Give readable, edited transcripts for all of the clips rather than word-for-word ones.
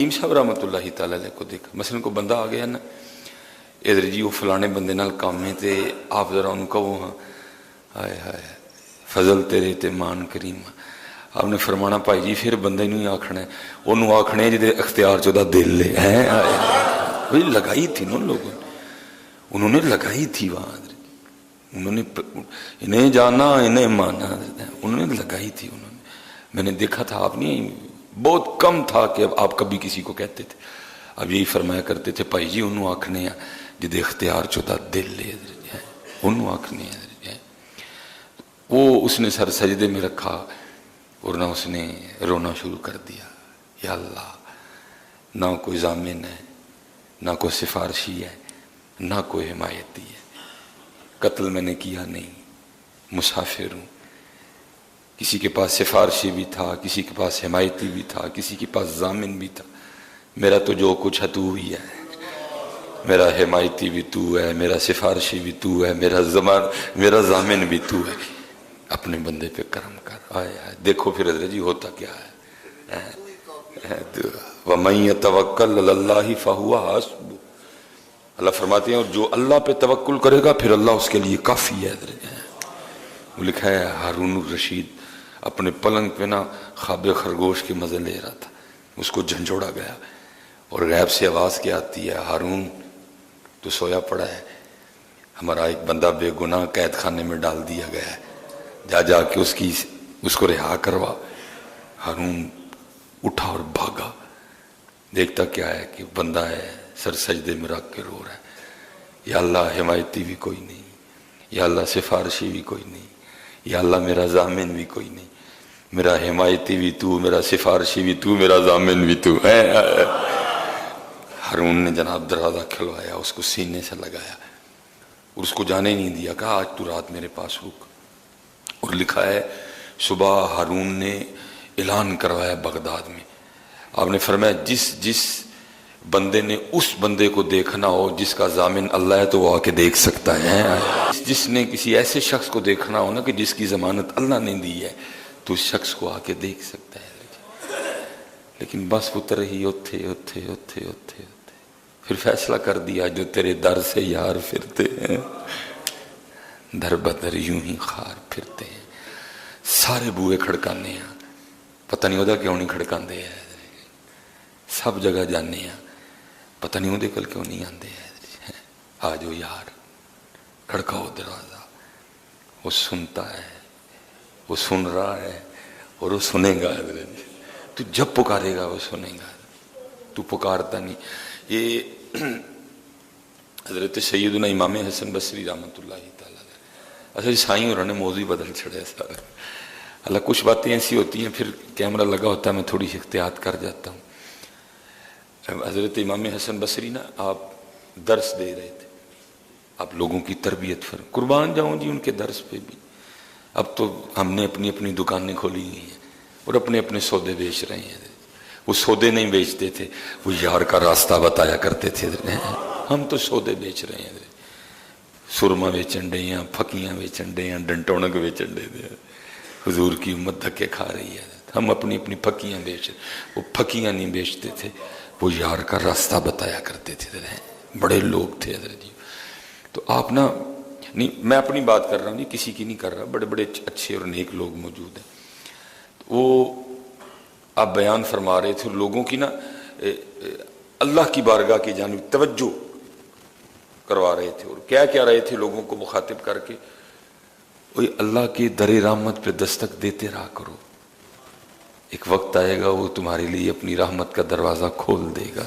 M صاحب رحمۃ اللہ تعالی علیہ کو دیکھا، مثلا کو بندہ آ گیا نا ادھر جی وہ فلانے بندے نال کام ہے تے آپ ذرا ان کہو ہاں ہائے ہائے فضل تیرے تے مان کریم، آپ نے فرمانا بھائی جی پھر بندے نہیں آکھنا ہے، انہوں آکھنے ہے جدے اختیار چودہ دل لے ہیں وہی لگائی تھی نا لوگوں نے، انہوں نے لگائی تھی وہاں، انہوں نے انہیں جانا انہیں مانا، انہوں نے لگائی تھی، انہوں نے میں نے دیکھا تھا، آپ نہیں بہت کم تھا کہ آپ کبھی کسی کو کہتے تھے، اب یہی فرمایا کرتے تھے بھائی جی انہوں آکھنے ہیں جدے اختیار چودہ دل لے انہوں آکھنے ہیں، وہ اس نے سر سجدے میں رکھا اور نہ اس نے رونا شروع کر دیا، یا اللہ نہ کوئی ضامن ہے نہ کوئی سفارشی ہے نہ کوئی حمایتی ہے، قتل میں نے کیا نہیں، مسافر ہوں، کسی کے پاس سفارشی بھی تھا، کسی کے پاس حمایتی بھی تھا، کسی کے پاس ضامن بھی تھا، میرا تو جو کچھ ہے تو ہی ہے، میرا حمایتی بھی تو ہے، میرا سفارشی بھی تو ہے، میرا ضامن بھی تو ہے، اپنے بندے پہ کرم کر، آئے آئے دیکھو پھر حضرت جی ہوتا کیا ہے، وَمَن يَتَوَكَّلْ عَلَى اللَّهِ فَهُوَ حَسْبُهُ، اللہ فرماتے ہیں اور جو اللہ پہ توکل کرے گا پھر اللہ اس کے لیے کافی ہے، وہ لکھا ہے ہارون الرشید اپنے پلنگ پہ نا خواب خرگوش کے مزے لے رہا تھا، اس کو جھنجھوڑا گیا اور غیب سے آواز کیا آتی ہے ہارون تو سویا پڑا ہے، ہمارا ایک بندہ بے گناہ قید خانے میں ڈال دیا گیا ہے، جا کے اس کو رہا کروا، ہارون اٹھا اور بھاگا، دیکھتا کیا ہے کہ بندہ ہے سر سجدے میں رکھ کے رو رہا ہے، یا اللہ حمایتی بھی کوئی نہیں، یا اللہ سفارشی بھی کوئی نہیں، یا اللہ میرا ضامن بھی کوئی نہیں، میرا حمایتی بھی تو، میرا سفارشی بھی تو، میرا ضامن بھی تو ہے۔ ہارون نے جناب دروازہ کھلوایا، اس کو سینے سے لگایا اور اس کو جانے نہیں دیا، کہا آج تو رات میرے پاس رک، اور لکھا ہے صبح ہارون نے اعلان کروایا بغداد میں، آپ نے فرمایا جس بندے نے اس بندے کو دیکھنا ہو جس کا ضامن اللہ ہے تو وہ آ کے دیکھ سکتا ہے، جس نے کسی ایسے شخص کو دیکھنا ہو نا کہ جس کی ضمانت اللہ نے دی ہے تو اس شخص کو آ کے دیکھ سکتا ہے، لیکن بس اتر ہی اتھے پھر فیصلہ کر دیا جو تیرے در سے یار پھرتے ہیں در بدر یوں ہی خار پھرتے ہیں، سارے بوئے کھڑکانے ہیں، پتہ نہیں ہوتا کیوں نہیں کھڑکاندے ہیں، سب جگہ جانے ہیں، پتہ نہیں ہوتے کل کیوں نہیں آندے ہیں، آجو یار کھڑکاؤ دروازہ، وہ سنتا ہے، وہ سن رہا ہے اور وہ سنے گا، تو جب پکارے گا وہ سنے گا، تو پکارتا نہیں۔ یہ حضرت سیدنا امام حسن بصری رحمۃ اللہ تعالیٰ اچھا جی سائیں اور نے موضوع بدل چھڑے سارا، اللہ کچھ باتیں ایسی ہوتی ہیں پھر کیمرہ لگا ہوتا ہے میں تھوڑی احتیاط کر جاتا ہوں۔ حضرت امام حسن بصری نا آپ درس دے رہے تھے، آپ لوگوں کی تربیت قربان جاؤں جی ان کے درس پہ بھی، اب تو ہم نے اپنی اپنی دکانیں کھولی ہوئی ہیں اور اپنے اپنے سودے بیچ رہے ہیں، وہ سودے نہیں بیچتے تھے، وہ یار کا راستہ بتایا کرتے تھے، ہم تو سودے بیچ رہے ہیں، سرما بیچن ڈے ہیں، پھکیاں بیچن ڈے ہیں، ڈنٹونک بیچن ڈے ہیں، حضور کی امت دھکے کھا رہی ہے، ہم اپنی اپنی پھکیاں بیچ رہے، وہ پھکیاں نہیں بیچتے تھے، وہ یار کا راستہ بتایا کرتے تھے، بڑے لوگ تھے حضرت جی۔ تو آپ نا نہیں میں اپنی بات کر رہا ہوں نہیں کسی کی نہیں کر رہا، بڑے بڑے اچھے اور نیک لوگ موجود ہیں، وہ آپ بیان فرما رہے تھے لوگوں کی نا اللہ کی بارگاہ کی جانب توجہ کروا رہے تھے، اور کیا رہے تھے لوگوں کو مخاطب کر کے، وہی اللہ کے در رحمت پہ دستک دیتے رہا کرو، ایک وقت آئے گا وہ تمہارے لیے اپنی رحمت کا دروازہ کھول دے گا،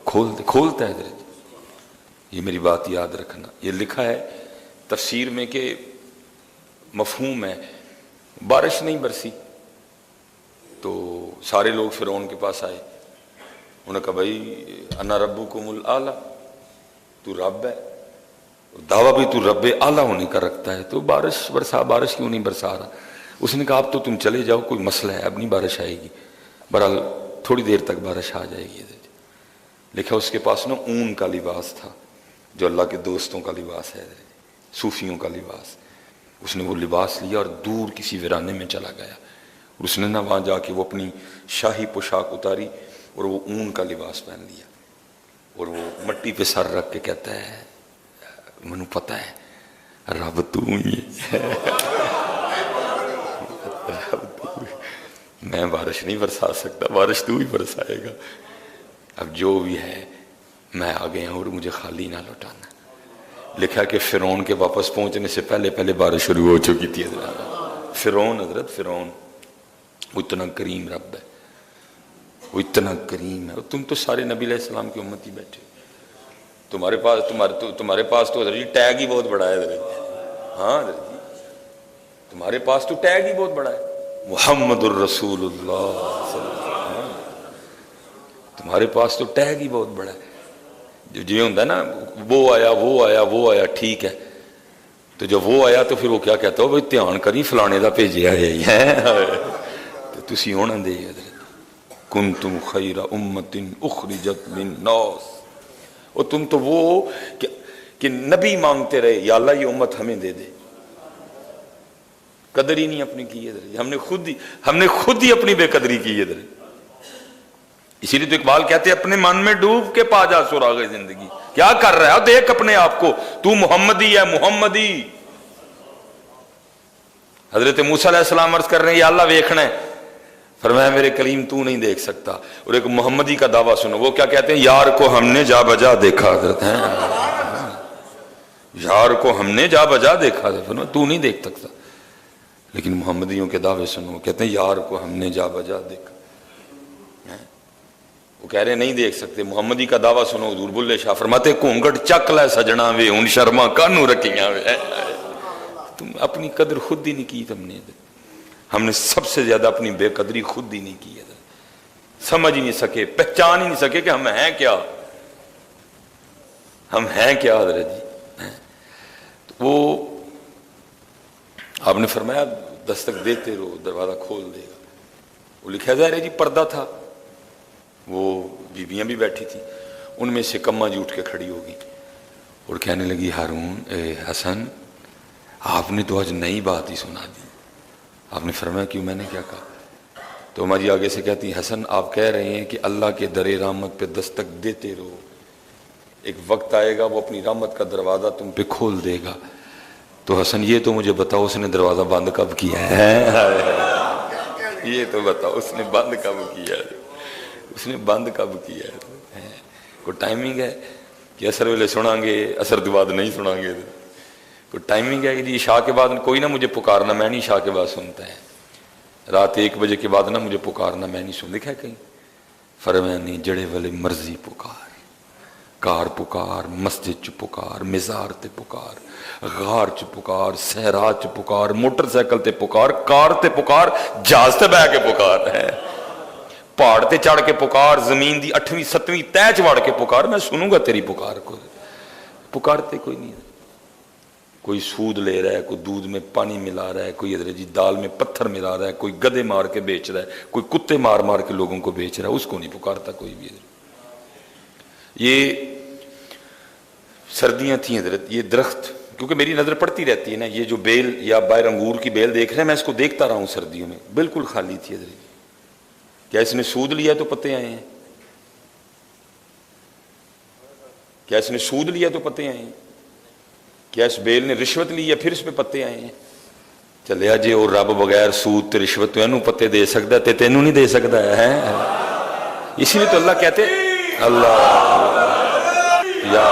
کھولتا ہے، یہ میری بات یاد رکھنا، یہ لکھا ہے تفسیر میں کہ مفہوم ہے، بارش نہیں برسی تو سارے لوگ فرعون کے پاس آئے، انہوں نے کہا بھائی انا ربکم الاعلی، تو رب ہے، دعویٰ بھی تو رب اعلیٰ ہونے کا رکھتا ہے، تو بارش کیوں نہیں برسا رہا؟ اس نے کہا اب تو تم چلے جاؤ، کوئی مسئلہ ہے، اب نہیں بارش آئے گی، بہرحال تھوڑی دیر تک بارش آ جائے گی۔ لکھا اس کے پاس نا اون کا لباس تھا جو اللہ کے دوستوں کا لباس ہے، صوفیوں کا لباس، اس نے وہ لباس لیا اور دور کسی ویرانے میں چلا گیا، اس نے نہ وہاں جا کے وہ اپنی شاہی پوشاک اتاری اور وہ اون کا لباس پہن لیا اور وہ مٹی پہ سر رکھ کے کہتا ہے منو پتہ ہے رب تو ہی ہے میں بارش نہیں برسا سکتا، بارش تو ہی برسائے گا، اب جو بھی ہے میں آ گیا ہوں اور مجھے خالی نہ لوٹانا۔ لکھا کہ فرعون کے واپس پہنچنے سے پہلے پہلے بارش شروع ہو چکی تھی حضرت۔ فرعون فرعون وہ اتنا کریم رب ہے، وہ اتنا کریم ہے، تم تو سارے نبی علیہ السلام کی امت ہی بیٹھے، تمہارے پاس تو حضرت جی ٹیگ ہی بہت بڑا ہے حضرت جی، ہاں حضرت جی تمہارے پاس تو ٹیگ ہی بہت بڑا ہے، محمد الرسول اللہ صلی اللہ علیہ وسلم، تمہارے پاس تو ٹیگ ہی بہت بڑا ہے۔ جو ہوتا ہے نا وہ آیا ٹھیک ہے، تو جب وہ آیا تو پھر وہ کیا کہتا ہو بھائی دھیان کری فلانے دا بھیجیا ہے تو تسی ہونا دے حضرت کنتم خیر امت اخرجت للناس، اور تم تو وہ کہ نبی مانگتے رہے یا اللہ یہ امت ہمیں دے دے، قدر ہی نہیں اپنی کی حضرت، ہم نے خود ہی اپنی بے قدری کی حضرت۔ اسی لیے تو اقبال کہتے ہیں اپنے من میں ڈوب کے پا جا سراغ زندگی، کیا کر رہا ہے دیکھ اپنے آپ کو، تو محمدی ہے محمدی۔ حضرت موسیٰ علیہ السلام عرض کر رہے ہیں یا اللہ ویکھنا ہے، فرمایا میرے کلیم تو نہیں دیکھ سکتا، اور ایک محمدی کا دعویٰ سنو، وہ کیا کہتے ہیں یار کو ہم نے جا بجا دیکھا حضرت ہیں، یار کو ہم نے جا بجا دیکھا، فرمایا تو نہیں دیکھ سکتا، لیکن محمدیوں کے دعوے سنو، کہتے ہیں یار کو ہم نے جا بجا دیکھا، وہ کہہ رہے نہیں دیکھ سکتے۔ محمدی کا دعویٰ سنو، حضور بلے شاہ فرماتے گھونگھٹ چک لے سجنا وے ہن شرما کانوں رکھیاں وے، تم اپنی قدر خود ہی نہیں کی، ہم نے سب سے زیادہ اپنی بے قدری خود ہی نہیں کی، سمجھ ہی نہیں سکے، پہچان ہی نہیں سکے کہ ہم ہیں کیا، ہم ہیں کیا حضرت جی۔ تو وہ آپ نے فرمایا دستک دیتے رہو دروازہ کھول دے گا، وہ لکھا ظاہر ہے جی پردہ تھا، وہ بیویاں بھی بیٹھی تھیں، ان میں سے کماں جی اٹھ کے کھڑی ہوگی اور کہنے لگی ہارون اے حسن آپ نے تو آج نئی بات ہی سنا دی۔ آپ نے فرمایا کیوں، میں نے کیا کہا؟ تو اماں جی آگے سے کہتی حسن آپ کہہ رہے ہیں کہ اللہ کے در رحمت پہ دستک دیتے رہو، ایک وقت آئے گا وہ اپنی رحمت کا دروازہ تم پہ کھول دے گا، تو حسن یہ تو مجھے بتاؤ اس نے دروازہ بند کب کیا ہے، یہ تو بتاؤ اس نے بند کب کیا ہے، اس نے بند کب کیا ہے، کوئی ٹائمنگ ہے کہ اثر ویلے سنیں گے اثر کے بعد نہیں سنیں گے، کوئی ٹائمنگ ہے کہ جی عشاء کے بعد کوئی نہ مجھے پکارنا میں نہیں عشاء کے بعد سنتا ہے، رات 1 بجے کے بعد نہ مجھے پکارنا میں نہیں سن، لکھا ہے کہیں؟ فرمایا نہیں جڑے والے مرضی پکار، کار پکار، مسجد چ پکار، مزار تے پکار، غار چ پکار، صحرا چ پکار، موٹر سائیکل تے پکار، کار تے پکار، جہاز تے بہ کے پکار ہے، پہاڑ تے چڑھ کے پکار، زمین دی 8ویں 7ویں تہ چ وڑ کے پکار، میں سنوں گا تیری پکار کو۔ پکارتے کوئی نہیں، کوئی سود لے رہا ہے، کوئی دودھ میں پانی ملا رہا ہے، کوئی حضرت جی دال میں پتھر ملا رہا ہے، کوئی گدے مار کے بیچ رہا ہے، کوئی کتے مار مار کے لوگوں کو بیچ رہا ہے، اس کو نہیں پکارتا کوئی بھی۔ یہ سردیاں تھیں حضرت، یہ درخت کیونکہ میری نظر پڑتی رہتی ہے نا، یہ جو بیل یا باہر انگور کی بیل دیکھ رہے ہیں میں اس کو دیکھتا رہا ہوں سردیوں میں، بالکل خالی تھی حضرت۔ کیا اس نے سود لیا تو پتے آئے ہیں؟ کیا اس نے سود لیا تو پتے آئے ہیں؟ کیا اس بیل نے رشوت لی ہے پھر اس پہ پتے آئے ہیں؟ چلیا جی اور رب بغیر سود تے رشوت تو اینوں پتے دے سکتا تے تینوں نہیں دے سکتا ہے، اسی لیے تو اللہ کہتے اللہ یا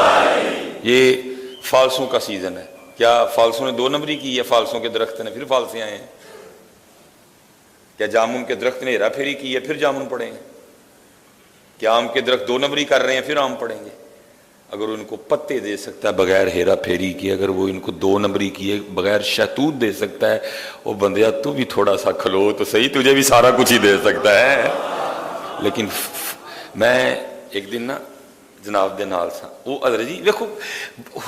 یہ فالسوں کا سیزن ہے۔ کیا فالسوں نے 2 نمبری کی ہے؟ فالسوں کے درخت نے پھر فالسے آئے ہیں۔ کیا جامن کے درخت نے ہیرا پھیری کی ہے پھر جامن پڑیں گے؟ کیا آم کے درخت 2 نمبری کر رہے ہیں پھر آم پڑیں گے؟ اگر ان کو پتے دے سکتا ہے بغیر ہیرا پھیری کی، اگر وہ ان کو 2 نمبری کیے بغیر شہتوت دے سکتا ہے، وہ بندیا تو بھی تھوڑا سا کھلو تو صحیح، تجھے بھی سارا کچھ ہی دے سکتا ہے۔ لیکن میں ایک دن نا جناب دے نال سا، وہ حضرت جی دیکھو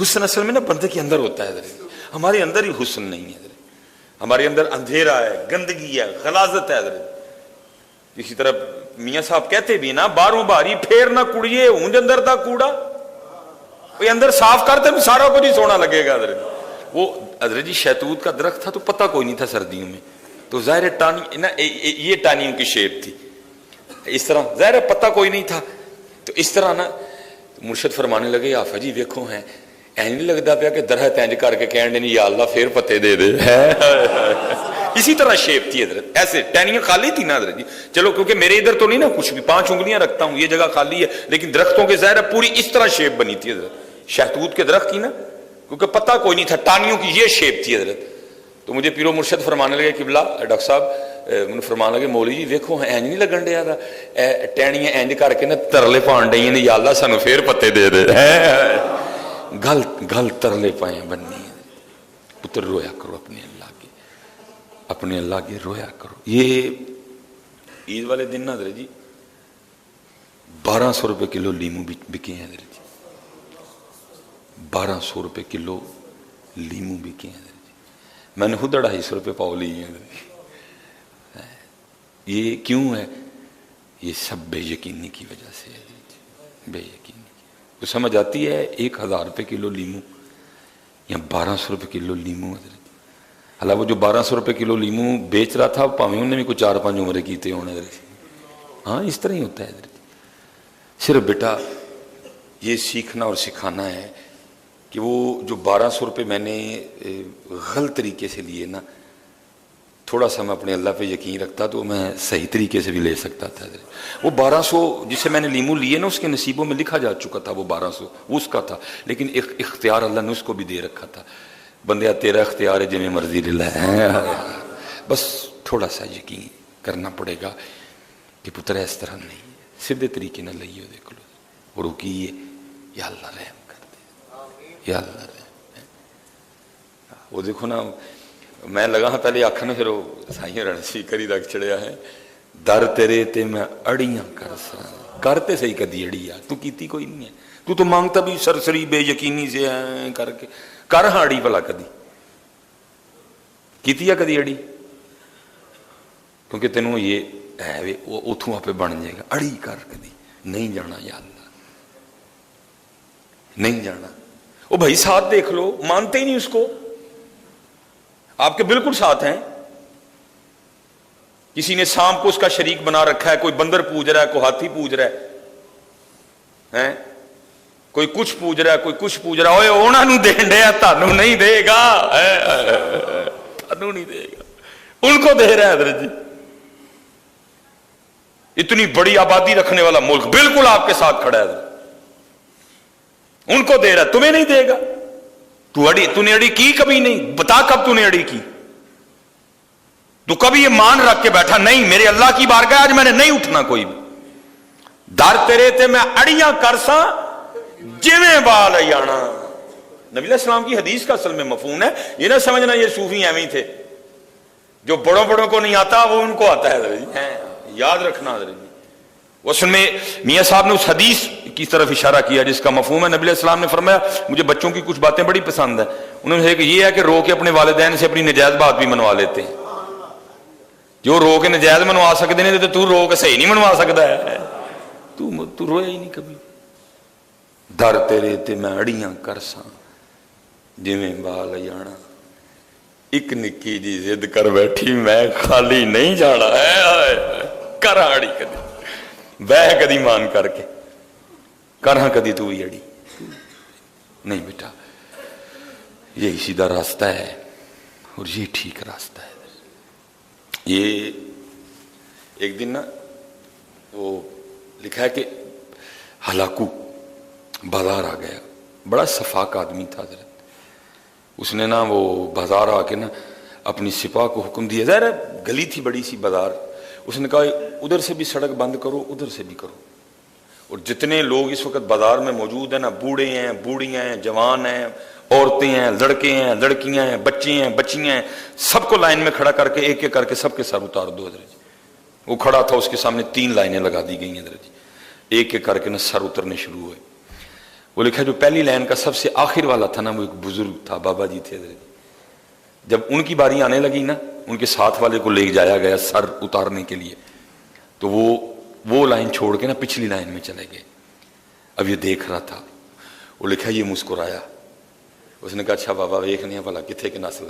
حسن اصل میں نا بندے کے اندر ہوتا ہے حضرت جی، ہمارے اندر ہی حسن نہیں ہے حضرت، ہمارے اندر اندھیرا ہے، گندگی ہے، غلاظت ہے حضرت۔ اسی طرح میاں صاحب کہتے بھی نا باہروں باری پھیر نہ کڑیے اونج اندر دا کوڑا، وہ اندر صاف کرتے بھی سارا کچھ ہی سونا لگے گا حضرت۔ وہ حضرت جی شہتوت کا درخت تھا تو پتہ کوئی نہیں تھا سردیوں میں، تو ظاہر ہے ٹانی نا یہ ٹانیوں کی شیپ تھی اس طرح، ظاہر ہے پتہ کوئی نہیں تھا، تو اس طرح نا مرشد فرمانے لگے آفا جی ویکھو ہیں این نہیں لگتا پیا کہ درخت انج کر کے کہن دے نہیں یا اللہ پھر پتے دے دے اسی طرح شیپ تھی حضرت، ایسے ٹہنیاں خالی تھی نا حضرت جی. چلو کیونکہ میرے ادھر تو نہیں نا کچھ بھی، 5 انگلیاں رکھتا ہوں، یہ جگہ خالی ہے، لیکن درختوں کے ظاہر ہے پوری اس طرح شیپ بنی تھی حضرت، شہتوت کے درخت کی نا، کیونکہ پتہ کوئی نہیں تھا، ٹانیوں کی یہ شیپ تھی حضرت. تو مجھے پیرو مرشد فرمانے لگے قبلہ ڈاکٹر صاحب مجھے فرمانے لگے مولوی جی ویکھو اینج نہیں لگن ڈیا تھا ٹہنیاں اینج کر کے نا ترلے پان ڈیاں نے یا اللہ سانو پھر پتے دے دے گل گل ترلے پائے بننی پتر رویا کرو اپنے اللہ کے، اپنے اللہ کے رویا کرو. یہ عید والے دن نا حضرت جی 1200 روپے کلو لیمو بکے ہیں حضرت جی، 1200 روپے کلو لیمو بکے ہیں حضرت جی. میں نے خود 250 روپے پاؤ لی ہیں حضرت جی. یہ کیوں ہے؟ یہ سب بے یقینی کی وجہ سے ہے حضرت جی، بے یقینی. تو سمجھ آتی ہے 1000 روپے کلو لیمو یا 1200 روپے کلو لیمو حضرت. حالانکہ وہ جو 1200 روپے کلو لیمو بیچ رہا تھا پاویں انہیں بھی کوئی 4-5 عمرے کیتے ہونے حضرت. ہاں اس طرح ہی ہوتا ہے حضرت. صرف بیٹا یہ سیکھنا اور سکھانا ہے کہ وہ جو 1200 روپے میں نے غلط طریقے سے لیے نا، تھوڑا سا میں اپنے اللہ پہ یقین رکھتا تو میں صحیح طریقے سے بھی لے سکتا تھا حضرت. وہ 1200 جسے میں نے لیمو لیے نا اس کے نصیبوں میں لکھا جا چکا تھا وہ 1200 وہ اس کا تھا، لیکن اختیار اللہ نے اس کو بھی دے رکھا تھا. بندیا تیرا اختیار ہے جنہیں مرضی لے لے، بس تھوڑا سا یقین کرنا پڑے گا کہ پتر اس طرح نہیں سیدھے طریقے نہ لئیے دیکھ لو اور رکیے یا اللہ رحم کر دے یا اللہ رحم. وہ دیکھو نا میں لگا ہاں پہلے آکھا نا پھر وہ سائیں رن سپیکر ہی رکھ چڑیا ہے در تیرے تے میں اڑیاں کر سا کرتے صحیح کدی اڑی تو کیتی کوئی نہیں ہے تو مانگتا بھی سرسری بے یقینی سے کر کے کر ہاں اڑی بھلا کدی کیتی ہے کدی اڑی، کیونکہ تینوں یہ ہے وہ اتھوں آپ بن جائے گا. اڑی کر کدی نہیں جانا یا اللہ نہیں جانا. وہ بھائی ساتھ دیکھ لو مانتے ہی نہیں اس کو، آپ کے بالکل ساتھ ہیں. کسی نے سانپ کو اس کا شریک بنا رکھا ہے، کوئی بندر پوج رہا ہے، کوئی ہاتھی پوج رہا ہے، کوئی کچھ پوج رہا ہے، کوئی کچھ پوج رہا ہے. اوہ انہوں دین دے تانوں نہیں دے گا، تانوں نہیں دے گا، ان کو دے رہا ہے حضرت جی. اتنی بڑی آبادی رکھنے والا ملک بالکل آپ کے ساتھ کھڑا ہے، ان کو دے رہا ہے، تمہیں نہیں دے گا. تو نے اڑی کی کبھی نہیں، بتا کب تو نے اڑی کی؟ تو کبھی یہ مان رکھ کے بیٹھا نہیں میرے اللہ کی بارگاہ آج میں نے نہیں اٹھنا کوئی بھی، در تیرے تے میں اڑیاں کرساں جویں بال ایانا. نبی علیہ السلام کی حدیث کا اصل میں مفہوم ہے، یہ نہ سمجھنا یہ صوفی ایویں تھے جو بڑوں بڑوں کو نہیں آتا وہ ان کو آتا ہے، یاد رکھنا حضرت جی. اس میں میاں صاحب نے اس حدیث کی طرف اشارہ کیا جس کا مفہوم ہے. نبی علیہ السلام نے فرمایا مجھے بچوں کی کچھ باتیں بڑی پسند ہیں، انہوں نے کہا کہ یہ ہے کہ رو کے اپنے والدین سے اپنی نجائز بات بھی منوا لیتے ہیں. جو رو کے نجائز منوا سکتے ہیں تو رو کے صحیح نہیں منوا سکتا ہے، تو رویا ہی نہیں کبھی. در تیرے تے میں اڑیاں کرساں جویں بال ایانا، ایک نکی جی ضد کر بیٹھی میں خالی نہیں جانا کر اڑی کدی بہ کدی مان کر کے کرہاں کدی تو بھی اڑی نہیں. بیٹا یہی سیدھا راستہ ہے اور یہ ٹھیک راستہ ہے. یہ ایک دن نا وہ لکھا ہے کہ ہلاکو بازار آ گیا، بڑا صفاق آدمی تھا حضرت. اس نے نا وہ بازار آ کے نا اپنی سپاہ کو حکم دیا، ظاہر گلی تھی بڑی سی بازار، اس نے کہا ادھر سے بھی سڑک بند کرو ادھر سے بھی کرو. اور جتنے لوگ اس وقت بازار میں موجود ہیں نا، بوڑھے ہیں بوڑھیاں ہیں جوان ہیں عورتیں ہیں لڑکے ہیں لڑکیاں ہیں بچے ہیں بچیاں ہیں، سب کو لائن میں کھڑا کر کے ایک ایک کر کے سب کے سر اتار دو حضرت جی. وہ کھڑا تھا اس کے سامنے 3 لائنیں لگا دی گئی ہیں حضرت جی، ایک ایک کر کے نا سر اترنے شروع ہوئے. وہ لکھا جو پہلی لائن کا سب سے آخر والا تھا نا وہ ایک بزرگ تھا، بابا جی تھے حضرت. جب ان کی باری آنے لگی نا ان کے ساتھ والے کو لے جایا گیا سر اتارنے کے لیے، تو وہ لائن چھوڑ کے نا پچھلی لائن میں چلے گئے. اب یہ دیکھ رہا تھا، وہ لکھا یہ مسکرایا. اس نے کہا اچھا بابا دیکھنے بھلا کتنے کے نسل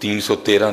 313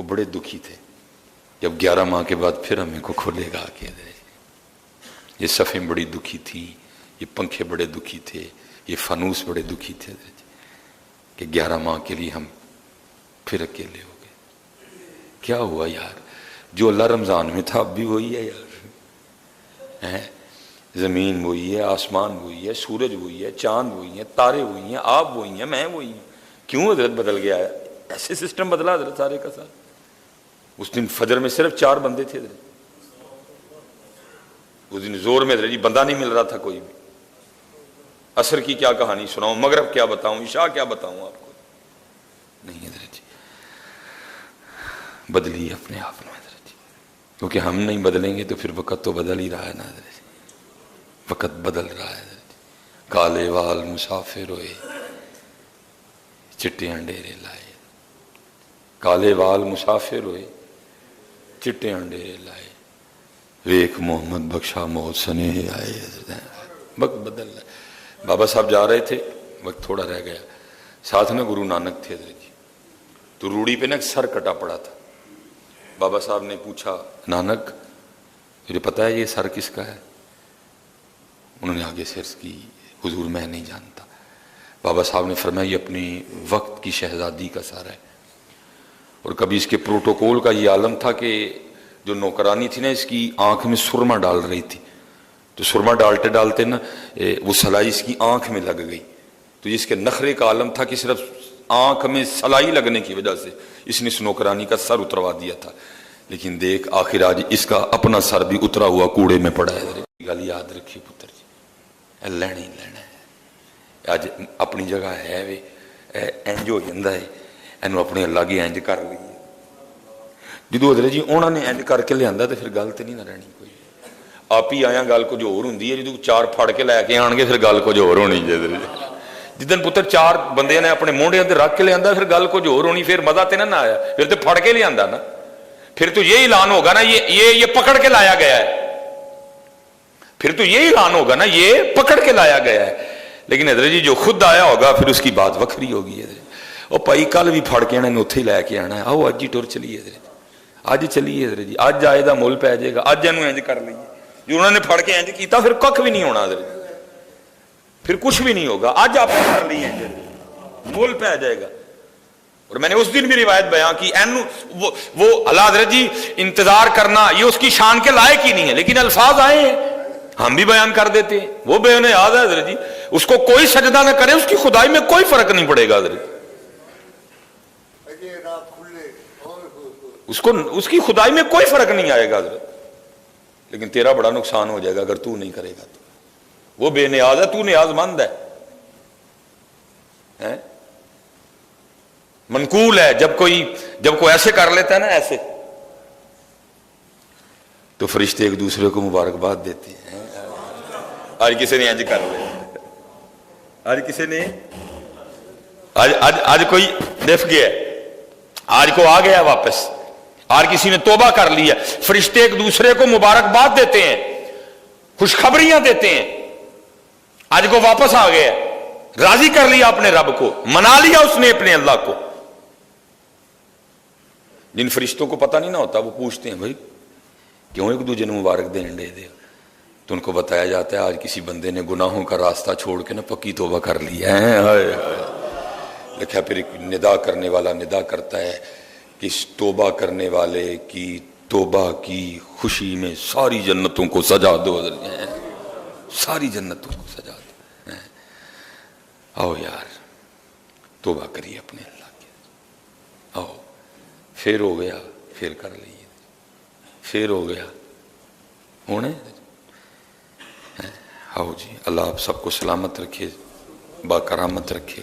وہ بڑے دکھی تھے جب 11 ماہ کے بعد پھر ہمیں کو کھولے گا کہ یہ صفیں بڑی دکھی تھی، یہ پنکھے بڑے دکھی تھے، یہ فانوس بڑے دکھی تھے کہ 11 ماہ کے لیے ہم پھر اکیلے ہو گئے۔ کیا ہوا یار؟ جو اللہ رمضان میں تھا اب بھی وہی ہے یار، زمین وہی ہے، آسمان وہی ہے، سورج وہی ہے، چاند وہی ہے، تارے وہی ہیں، آپ وہی ہیں، میں وہی ہوں۔ کیوں حضرت بدل گیا ہے؟ ایسے سسٹم بدلا حضرت سارے کا سارا۔ اس دن فجر میں صرف 4 بندے تھے حضرت، اس دن زور میں حضرت جی بندہ نہیں مل رہا تھا کوئی بھی۔ عصر کی کیا کہانی سناؤں، مغرب کیا بتاؤں، عشاء کیا بتاؤں آپ کو؟ نہیں حضرت جی، بدلی اپنے آپ میں حضرت جی، کیونکہ ہم نہیں بدلیں گے تو پھر وقت تو بدل ہی رہا ہے نا حضرت جی، وقت بدل رہا ہے حضرت جی۔ کالے وال مسافر ہوئے، چٹیاں ڈیرے لائے، کالے وال مسافر ہوئے، چٹیاں ڈیرے لائے، ویک محمد بخشا موت سنے آئے۔ وقت بدل رہا ہے۔ بابا صاحب جا رہے تھے، وقت تھوڑا رہ گیا، ساتھ میں گرو نانک تھے حضرت جی، تو روڑی پہ نا ایک سر کٹا پڑا تھا۔ بابا صاحب نے پوچھا نانک مجھے پتا ہے یہ سر کس کا ہے؟ انہوں نے آگے سے عرض کی حضور میں نہیں جانتا۔ بابا صاحب نے فرمایا یہ اپنی وقت کی شہزادی کا سر ہے، اور کبھی اس کے پروٹوکول کا یہ عالم تھا کہ جو نوکرانی تھی نا اس کی آنکھ میں سرما ڈال رہی تھی، تو سرما ڈالتے ڈالتے نا وہ سلائی اس کی آنکھ میں لگ گئی، تو اس کے نخرے کا عالم تھا کہ صرف آنکھ میں سلائی لگنے کی وجہ سے اس نے اس نوکرانی کا سر اتروا دیا تھا۔ لیکن دیکھ آخر آج اس کا اپنا سر بھی اترا ہوا کوڑے میں پڑا ہے۔ گل یاد رکھی پتر جی، لینا ہی لینا ہے، اج اپنی جگہ ہے وے انج ہو جاتا ہے، اینو اپنے اللہ کی انج کر لی۔ جدو حضرت جی انہوں نے انج کر کے لیا تو پھر گل تو نہیں نہ رہنی کوئی، آپ ہی آیا گل کچھ اور ہوندی ہے، جدو 4 پھڑ کے لے کے آن گے پھر گل کچھ اور ہونی جی۔ جدن پتر 4 بندے نے اپنے موڈے تے رکھ کے لیا پھر گل کچھ اور ہونی، پھر مزہ تو نہ آیا، پھر تو پھڑ کے لیا نا، پھر تو یہ اعلان ہوگا نا یہ پکڑ کے لایا گیا ہے، پھر تو یہ اعلان ہوگا نا یہ پکڑ کے لایا گیا ہے۔ لیکن حضرت جی جو خود آیا ہوگا پھر اس کی بات وکھری ہوگی۔ حضرت وہ بھائی کل بھی پھڑ کے آنا اتنے ہی لے کے آنا ہے، آؤ اج ہی ٹر چلیے حضرت، اج چلیے حضرت جی، اج آئے دا مول پی جائے گا، اج اینو انج کر لیے۔ جو انہوں نے پھڑ کے انج کیتا پھر کھ بھی نہیں ہونا حضرت، پھر کچھ بھی نہیں ہوگا، اج آپ نے کر لی ہے مول پی جائے گا۔ اور میں نے اس دن بھی روایت بیان کی، وہ اللہ حضرت جی انتظار کرنا یہ اس کی شان کے لائق ہی نہیں ہے، لیکن الفاظ آئے ہیں ہم بھی بیان کر دیتے ہیں، وہ بے نیاز ہے حضرت جی، اس کو کوئی سجدہ نہ کرے اس کی خدائی میں کوئی فرق نہیں پڑے گا حضرت، اس کی خدائی میں کوئی فرق نہیں آئے گا حضرت، لیکن تیرا بڑا نقصان ہو جائے گا اگر تو نہیں کرے گا تو۔ وہ بے نیاز ہے، تو نیاز مند ہے، منقول ہے۔ جب کوئی ایسے کر لیتا ہے نا ایسے، تو فرشتے ایک دوسرے کو مبارکباد دیتے ہیں، آج کسی نے انج کر لیا، آج کسی نے آج کوئی دف گیا، آج کو آ گیا واپس، آج کسی نے توبہ کر لیا، فرشتے ایک دوسرے کو مبارکباد دیتے ہیں، خوشخبریاں دیتے ہیں، آج کو واپس آ گیا، راضی کر لیا اپنے رب کو، منا لیا اس نے اپنے اللہ کو۔ جن فرشتوں کو پتہ نہیں نہ ہوتا وہ پوچھتے ہیں بھائی کیوں ایک دوسرے نے مبارک دین دے دے، تو ان کو بتایا جاتا ہے آج کسی بندے نے گناہوں کا راستہ چھوڑ کے نا پکی توبہ کر لی ہے۔ لکھا پھر ایک ندا کرنے والا ندا کرتا ہے کہ اس توبہ کرنے والے کی توبہ کی خوشی میں ساری جنتوں کو سجا دو، ساری جنتوں کو سجا دو۔ آؤ یار توبہ کریے اپنے اللہ کے، آؤ پھر ہو گیا پھر کر لیے، پھر ہو گیا ہونے۔ آؤ جی اللہ آپ سب کو سلامت رکھے، با کرامت رکھے۔